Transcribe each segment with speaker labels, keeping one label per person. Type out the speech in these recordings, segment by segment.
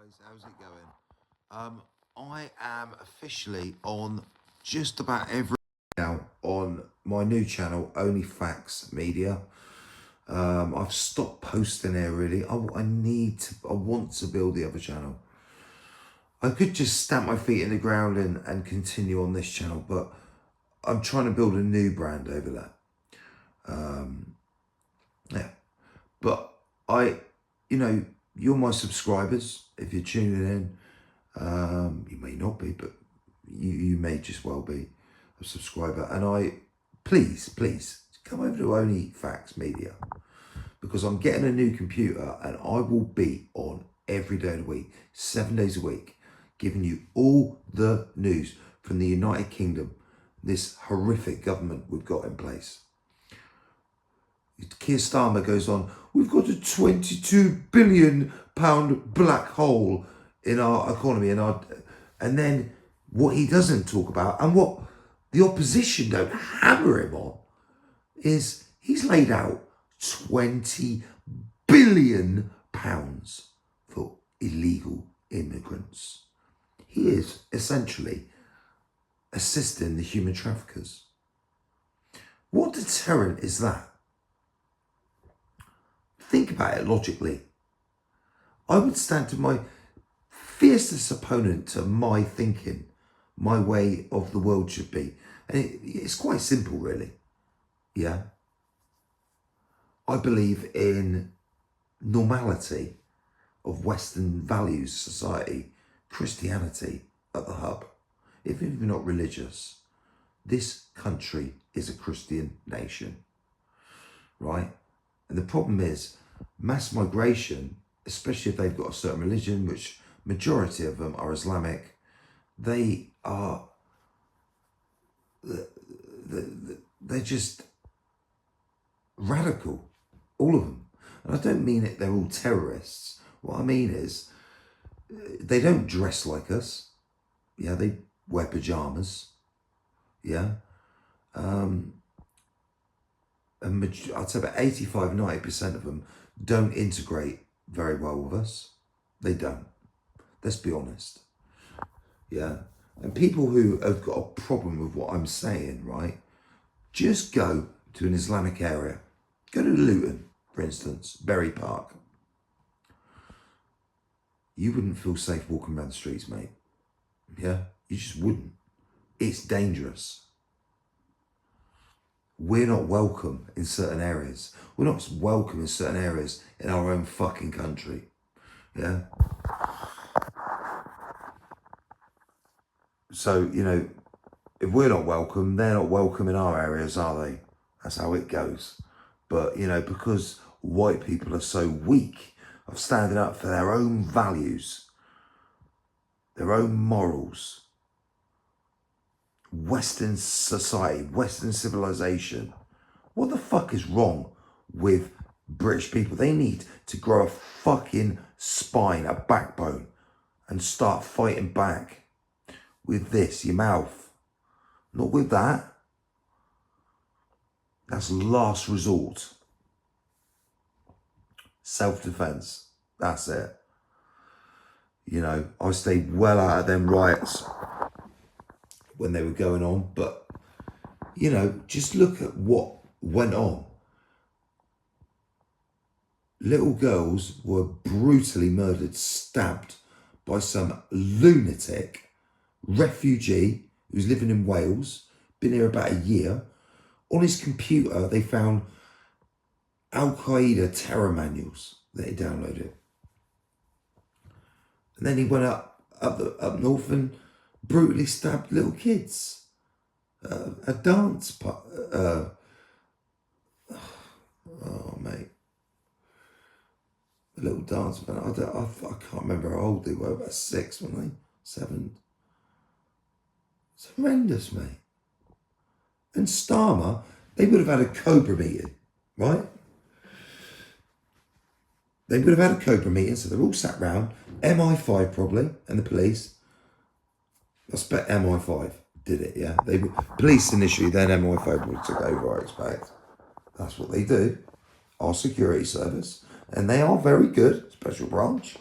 Speaker 1: guys, how's it going? I am officially on just about every now on my new channel, Only Facts Media. I've stopped posting there really. I want to build the other channel. I could just stamp my feet in the ground and continue on this channel, but I'm trying to build a new brand over that. Yeah, but you're my subscribers. If you're tuning in, you may not be, but you may just well be a subscriber. And please come over to Only Facts Media, because I'm getting a new computer and I will be on every day of the week, 7 days a week, giving you all the news from the United Kingdom, this horrific government we've got in place. Kier goes on, we've got a £22 billion black hole in our economy, and then what he doesn't talk about, and what the opposition don't hammer him on, is he's laid out £20 billion for illegal immigrants. He is essentially assisting the human traffickers. What deterrent is that? Think about it logically. I would stand to my fiercest opponent to my thinking, my way of the world should be. And it's quite simple, really. Yeah. I believe in normality of Western values, society, Christianity at the hub. If you're not religious, this country is a Christian nation, right? And the problem is mass migration, especially if they've got a certain religion, which majority of them are Islamic, they're just radical, all of them. And I don't mean it, they're all terrorists. What I mean is they don't dress like us. Yeah, they wear pajamas. Yeah. And I'd say about 85-90% of them don't integrate very well with us. They don't. Let's be honest. Yeah. And people who have got a problem with what I'm saying, right, just go to an Islamic area. Go to Luton, for instance, Berry Park. You wouldn't feel safe walking around the streets, mate. Yeah? You just wouldn't. It's dangerous. We're not welcome in certain areas. We're not welcome in certain areas in our own fucking country. Yeah? So, if we're not welcome, they're not welcome in our areas, are they? That's how it goes. But, because white people are so weak of standing up for their own values, their own morals, Western society, Western civilization. What the fuck is wrong with British people? They need to grow a fucking spine, a backbone, and start fighting back with this, your mouth. Not with that. That's last resort. Self-defense. That's it. I stayed well out of them riots when they were going on, but just look at what went on. Little girls were brutally murdered, stabbed by some lunatic refugee who's living in Wales, been here about a year. On his computer, they found Al-Qaeda terror manuals that he downloaded. And then he went up north and brutally stabbed little kids. A dance part. Oh, mate. A little dance band. I can't remember how old they were. About 6, weren't they? 7. It's horrendous, mate. And Starmer, they would have had a Cobra meeting, right? They would have had a Cobra meeting, so they're all sat round. MI5 probably, and the police. I expect MI5 did it, yeah? Police initially, then MI5 would took over, I expect. That's what they do. Our security service. And they are very good, special branch.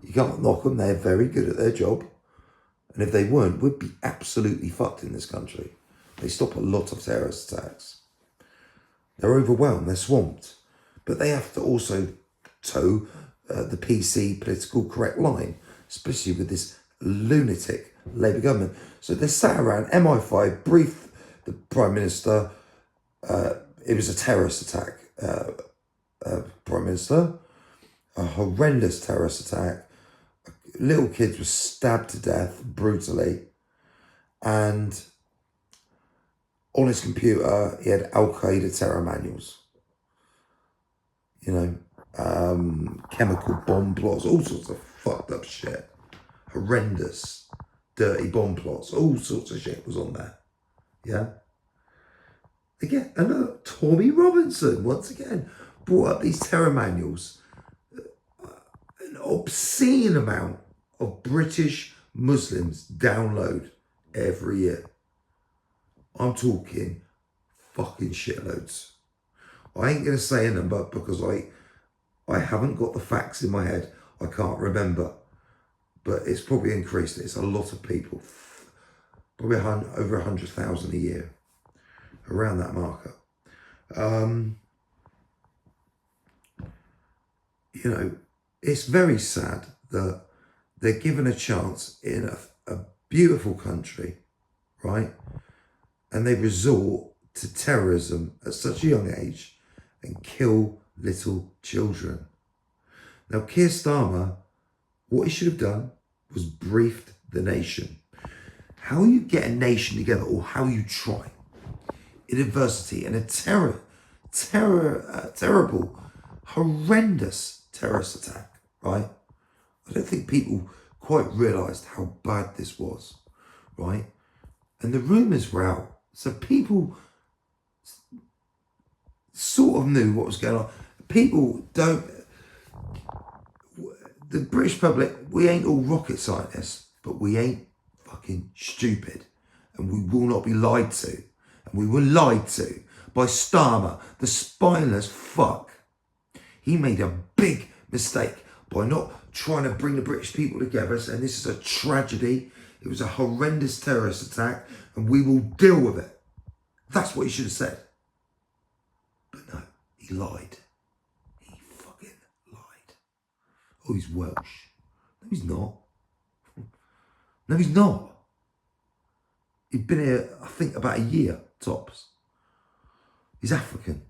Speaker 1: You can't knock them. They're very good at their job. And if they weren't, we'd be absolutely fucked in this country. They stop a lot of terrorist attacks. They're overwhelmed. They're swamped. But they have to also toe the PC political correct line, especially with this lunatic Labour government. So they sat around, MI5 briefed the Prime Minister. It was a terrorist attack, Prime Minister. A horrendous terrorist attack. Little kids were stabbed to death brutally. And on his computer, he had Al-Qaeda terror manuals. You know, chemical bomb plots, all sorts of fucked up shit. Horrendous, dirty bomb plots, all sorts of shit was on there. Yeah. Again, another Tommy Robinson, once again, brought up these terror manuals. An obscene amount of British Muslims download every year. I'm talking fucking shitloads. I ain't going to say a number because I haven't got the facts in my head. I can't remember. But it's probably increased. It's a lot of people. Probably over 100,000 a year. Around that marker. You know, it's very sad that they're given a chance in a beautiful country, right? And they resort to terrorism at such a young age and kill little children. Now, Keir Starmer, what he should have done was briefed the nation. How you get a nation together, or how you try, in adversity and a terrible, horrendous terrorist attack, right? I don't think people quite realised how bad this was, right? And the rumours were out. So people sort of knew what was going on. People don't... The British public, we ain't all rocket scientists, but we ain't fucking stupid. And we will not be lied to. And we were lied to by Starmer, the spineless fuck. He made a big mistake by not trying to bring the British people together, saying this is a tragedy. It was a horrendous terrorist attack, and we will deal with it. That's what he should have said. But no, he lied. He fucking lied. Oh, he's Welsh. No, he's not. No, he's not. He'd been here, I think, about a year, tops. He's African.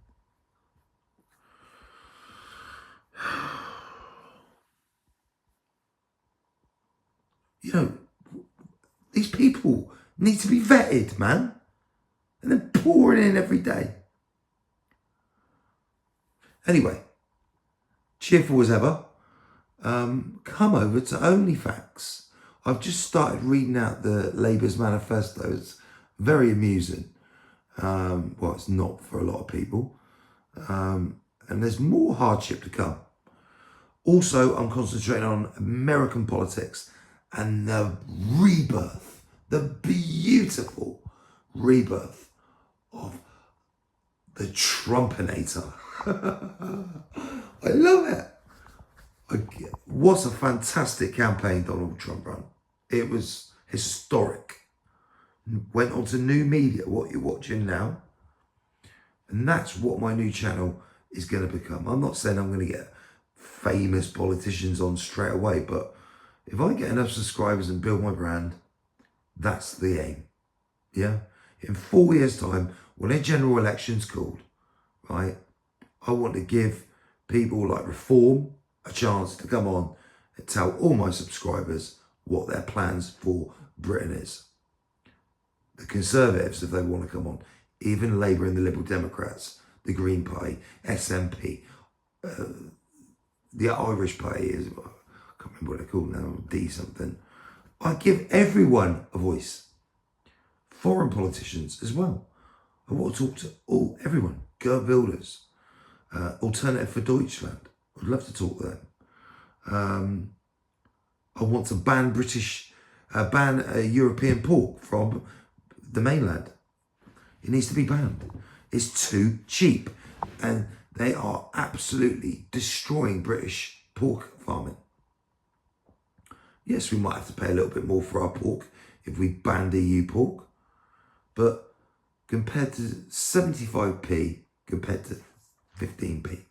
Speaker 1: You know, these people need to be vetted, man. And they're pouring in every day. Anyway, cheerful as ever. Come over to OnlyFacts. I've just started reading out the Labour's manifesto. It's very amusing. Well, it's not for a lot of people. And there's more hardship to come. Also, I'm concentrating on American politics and the rebirth, the beautiful rebirth of the Trumpinator. I love it. What a fantastic campaign Donald Trump ran. It was historic. Went on to new media, what you're watching now. And that's what my new channel is going to become. I'm not saying I'm going to get famous politicians on straight away, but if I get enough subscribers and build my brand, that's the aim. Yeah? In 4 years' time, when a general election's called, right, I want to give people like Reform a chance to come on and tell all my subscribers what their plans for Britain is. The Conservatives, if they want to come on, even Labour and the Liberal Democrats, the Green Party, SNP, the Irish Party, I can't remember what they're called now, D something. I give everyone a voice. Foreign politicians as well. I want to talk to everyone. Gerd Wilders, Alternative for Deutschland. I'd love to talk to them. I want to ban European pork from the mainland. It needs to be banned. It's too cheap. And they are absolutely destroying British pork farming. Yes, we might have to pay a little bit more for our pork if we banned EU pork, but compared to 75p compared to 15p,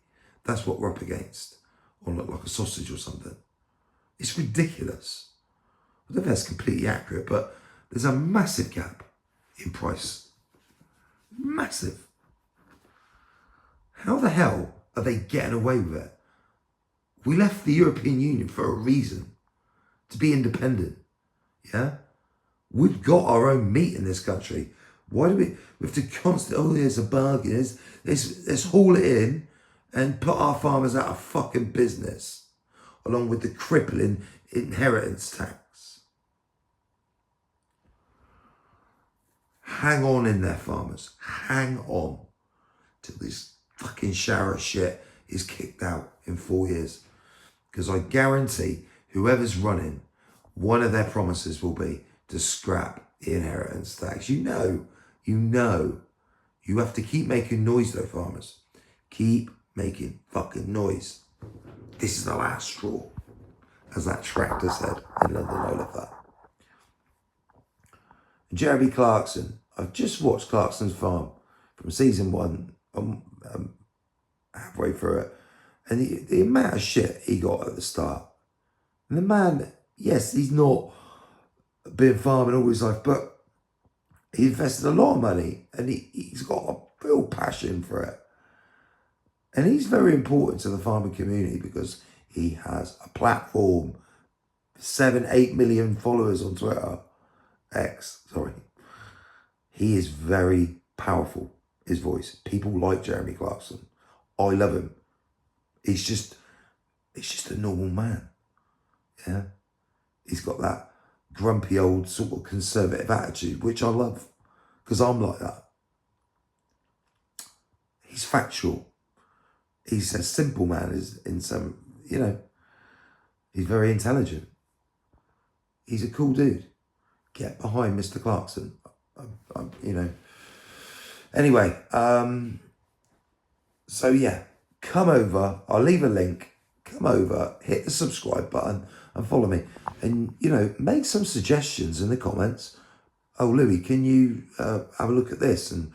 Speaker 1: that's what we're up against on like a sausage or something. It's ridiculous. I don't know if that's completely accurate, but there's a massive gap in price. Massive. How the hell are they getting away with it? We left the European Union for a reason, to be independent. Yeah? We've got our own meat in this country. Why do we have to constantly, there's a bargain, let's haul it in and put our farmers out of fucking business, along with the crippling inheritance tax. Hang on in there, farmers. Hang on till this fucking shower of shit is kicked out in 4 years. Because I guarantee whoever's running, one of their promises will be to scrap the inheritance tax. You know, you have to keep making noise though, farmers. Keep making fucking noise. This is the last straw, as that tractor said in London. I love that. Jeremy Clarkson. I've just watched Clarkson's Farm from season 1. I'm halfway through it. And the amount of shit he got at the start. And the man, yes, he's not been farming all his life, but he invested a lot of money and he's got a real passion for it. And he's very important to the farming community because he has a platform, 7-8 million followers on Twitter. He is very powerful, his voice. People like Jeremy Clarkson. I love him. He's just a normal man. Yeah. He's got that grumpy old sort of conservative attitude, which I love, because I'm like that. He's factual. He's a simple man, is in some, he's very intelligent. He's a cool dude. Get behind Mr. Clarkson. Anyway, so yeah, come over. I'll leave a link. Come over, hit the subscribe button and follow me. And, make some suggestions in the comments. Oh, Louis, can you have a look at this and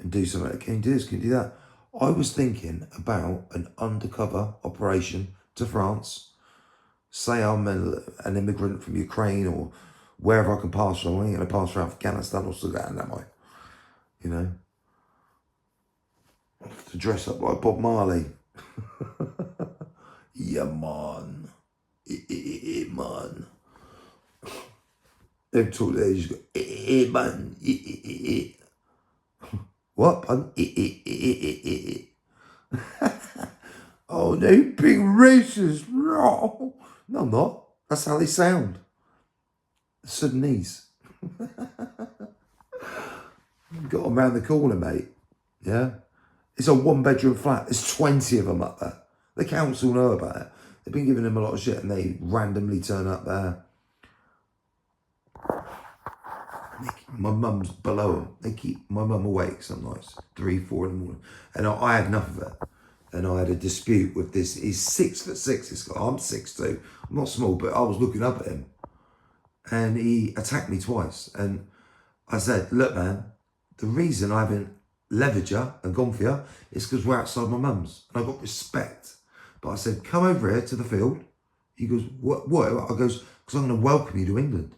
Speaker 1: do something? Can you do this? Can you do that? I was thinking about an undercover operation to France. Say I'm an immigrant from Ukraine or wherever I can pass from. I ain't going to pass from Afghanistan or Sudan, am I? I have to dress up like Bob Marley. Yeah, man. Man. They talk there, you just go, man. What, pun? Oh, they big racist. No, I'm not. That's how they sound. Sudanese. Got them round the corner, mate. Yeah? It's a 1-bedroom flat. There's 20 of them up there. The council know about it. They've been giving them a lot of shit and they randomly turn up there. My mum's below them. They keep my mum awake some nights, 3, 4 in the morning. And I had enough of it. And I had a dispute with this. He's 6'6", this guy. I'm 6'2". I'm not small, but I was looking up at him. And he attacked me twice. And I said, look, man, the reason I haven't levered you and gone for you is because we're outside my mum's. And I got respect. But I said, come over here to the field. He goes, what? I goes, because I'm going to welcome you to England.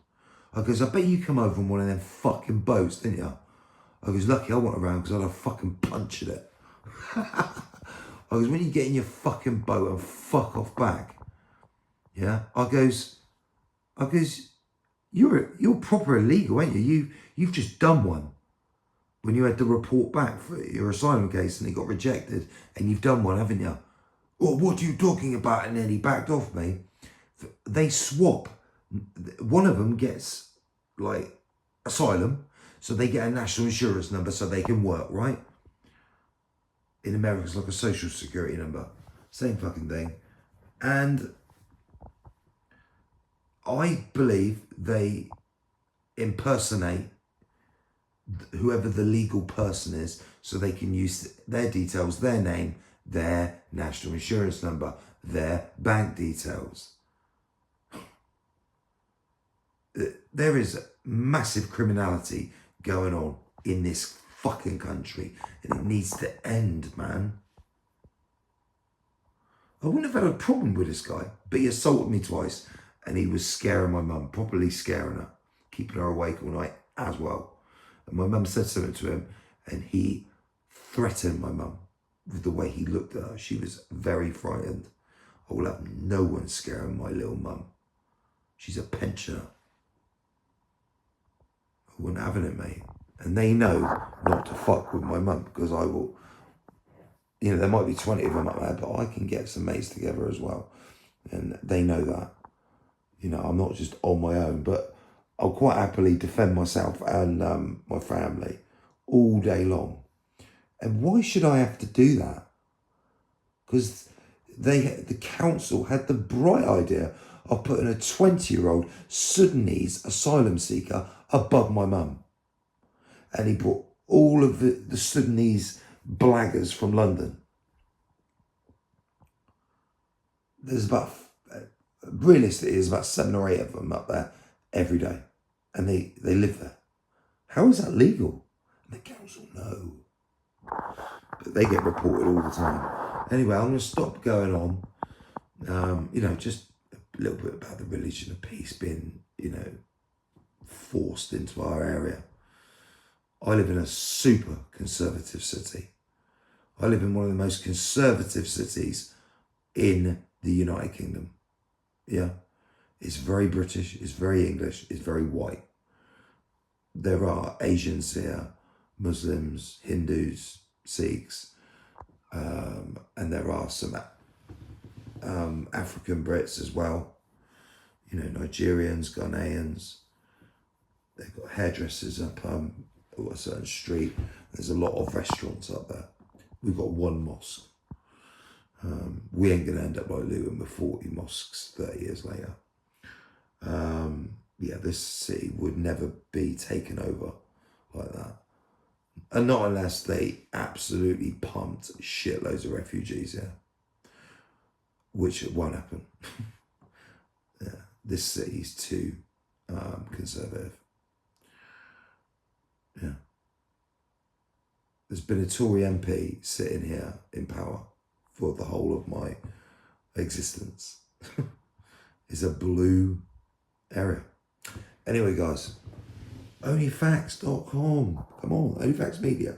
Speaker 1: I goes, I bet you come over on one of them fucking boats, didn't you? I goes, lucky I wasn't around because I'd have fucking punched it. I goes, when you get in your fucking boat and fuck off back. Yeah? I goes, you're proper illegal, ain't you? You've just done one. When you had to report back for your asylum case and it got rejected, and you've done one, haven't you? Well, what are you talking about? And then he backed off me. They swap. One of them gets like asylum, so they get a national insurance number so they can work, right? In America, it's like a social security number. Same fucking thing. And I believe they impersonate whoever the legal person is so they can use their details, their name, their national insurance number, their bank details. there is massive criminality going on in this fucking country, and it needs to end, man. I wouldn't have had a problem with this guy, but he assaulted me twice, and he was scaring my mum, properly scaring her, keeping her awake all night as well. And my mum said something to him, and he threatened my mum with the way he looked at her. She was very frightened. I will have no one scaring my little mum. She's a pensioner. I wouldn't have it, mate. And they know not to fuck with my mum, because I will, you know, there might be 20 of them up there, but I can get some mates together as well. And they know that. You know, I'm not just on my own, but I'll quite happily defend myself and my family all day long. And why should I have to do that? Because the council had the bright idea of putting a 20-year-old Sudanese asylum seeker above my mum. And he brought all of the Sudanese blaggers from London. There's about, realistically, there's about 7 or 8 of them up there every day. And they live there. How is that legal? And the council know. But they get reported all the time. Anyway, I'm going to stop going on. You know, just a little bit about the religion of peace being, you know, forced into our area. I live in a super conservative city. I live in one of the most conservative cities in the United Kingdom. Yeah. It's very British, it's very English, it's very white. There are Asians here, Muslims, Hindus, Sikhs, and there are some African Brits as well. You know, Nigerians, Ghanaians. They've got hairdressers up a certain street. There's a lot of restaurants up there. We've got one mosque. We ain't going to end up like Luton with 40 mosques 30 years later. Yeah, this city would never be taken over like that. And not unless they absolutely pumped shitloads of refugees, yeah. Which won't happen. Yeah, this city's too conservative. Yeah. There's been a Tory MP sitting here in power for the whole of my existence. It's a blue area. Anyway, guys, onlyfacts.com. Come on, Onlyfacts Media.